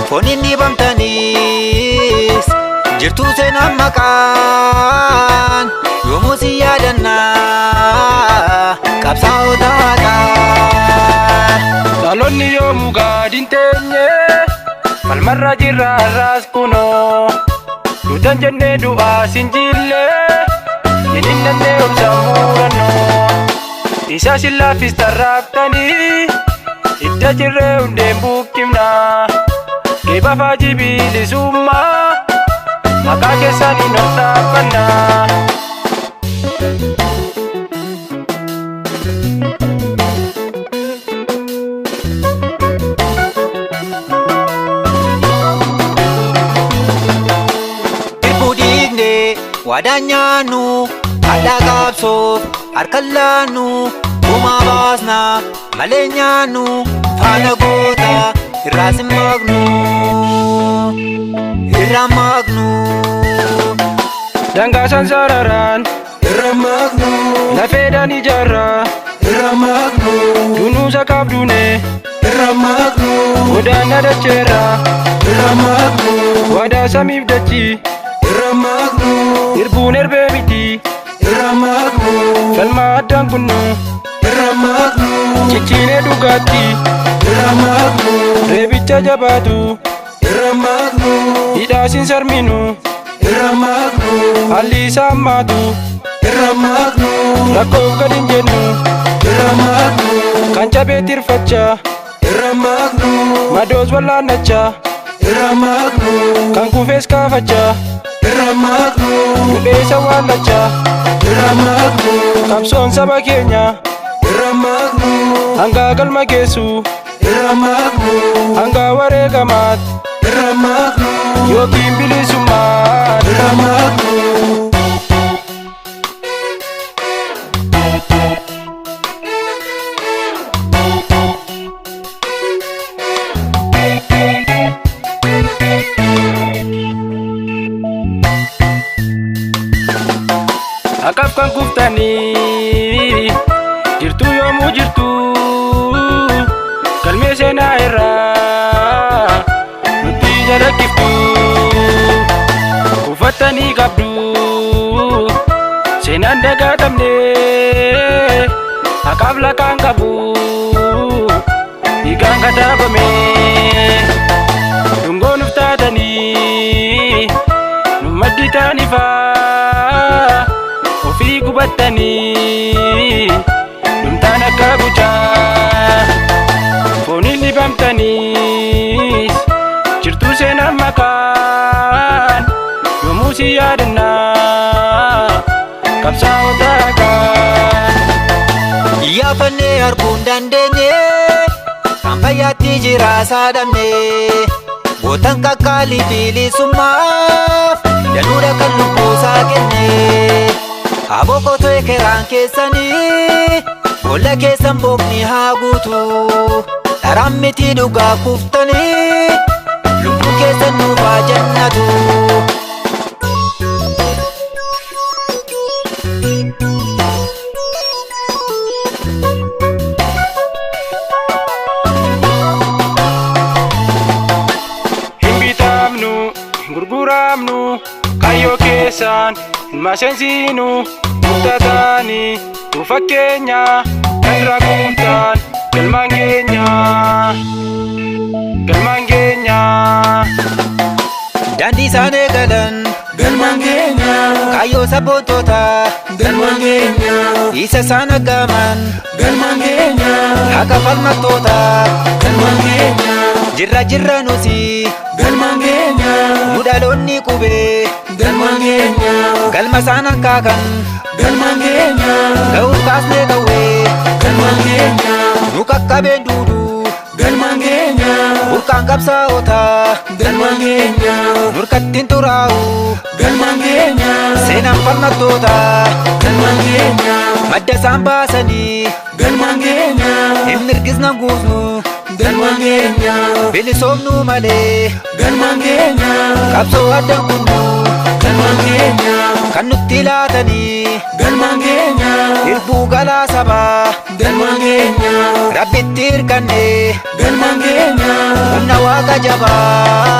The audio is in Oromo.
Fonin dibamtanis jirtu seenaan maqaan yoomuu si yaadannaa qabsaa'ota haqaa. Dhaloonni yoomuu gaadhin teenye falmarra jirra har'aas kunoo duutan jennee du'aa sinjillee jedhin dandee obsa murannoo isa sillaafis tarraaftanii idda jirree hundeen buqqifnaa geeba faajii bilisummaa maqaa keessanii non dhaabbannaa. Waadaan nyaannu addaa qabsoof harka laannu gumaa baasna malee nyaannu faana goota irraa sin maqnu irraa maqnu. Dangaasan sararaan irraa maqnu lafeedhaan ijaarraa irraa maqnu dunuusa qabduune irraa maqnu godaanna dacheerraa irraa maqnu waadaa samiif dachii irraa maqnu irbuun erbee miti irraa maqnu falma addaan kunnu irraa maqnu cicciinee dhugaatti irraa maqnu reebicha jabaatu irraa maqnu hidhaasin sarminu irraa maqnu haalli isaa hammaatu irraa maqnu rakkoof gad hin jennu irraa maqnu kan cabeetti irfachaa irraa maqnu madoos wallaannachaa irraa maqnu kan kufees kaafachaa irraa maqnu du'eessa waallachaa irraa maqnu qabsoon saba keenya irraa maqnu hanga galma geessu irraa maqnu hanga wareegamaat irraa maqnu yookiin bilisummaat irraa maqnu. Akaf kan kuftanii jirtu yoomuu jirtu galmee seenaa irraa nutti jalakkiftu kufattanii qabdu seenaan dagaatamne akaaf lakaan qabu dhiigaan kataabame dungoon uftaatanii nu maddi taanifaa ofii gubattanii dhumtaan akka guchaa fooniin dibamtaniis jirtuu seenaan maqaan yoomuu si yaadannaa qabsaa'ota haqaa. Iyyaafannee arguun dandeenye kan fayyaatti jira saadamne gootan qaqqaalii bilisummaaf danuudha kan lubboosaa kenne. Abokotoo ekeraan keessanii boolla keessan bookni haa guutu dharaan miti dhugaa kuftanii lubbuu keessan nuuf haa jannatu. Hin bitaamnu hin gurguramnu kayyoo keessaan hin maseensinu murtaataani tu fakkeenya kan raguutaan galmaan keenya. Daandii isaan eegalan galmaan keenya kayyoo sabboontota galmaan keenya isa isaan aggaman galmaan keenya haqa falmattoota galmaan keenya jirra nuti galmaan keenya nu dhaloonni qubee galmaan keenya galma isaan hankaakan galmaan keenya ga'uuf kaasnee qawwee galmaan keenya nu qaqqabeen duuduu galmaan keenya burqaan qabsaa'ota galmaan keenya nurkattiin xuraa'u galmaan keenya seenaan falmattoota galmaan keenya madda isaan baasanii galmaan keenya hin mirgisnan guusnu galmaan keenya Bilisoomnuu malee galmaan keenya qabsoo addaan kunnu galmaan keenya kan nutti laatanii galmaan keenya irbuu galaa sabaa galmaan keenya rabbitti hirkanne galmaan keenya humna waaqa jabaa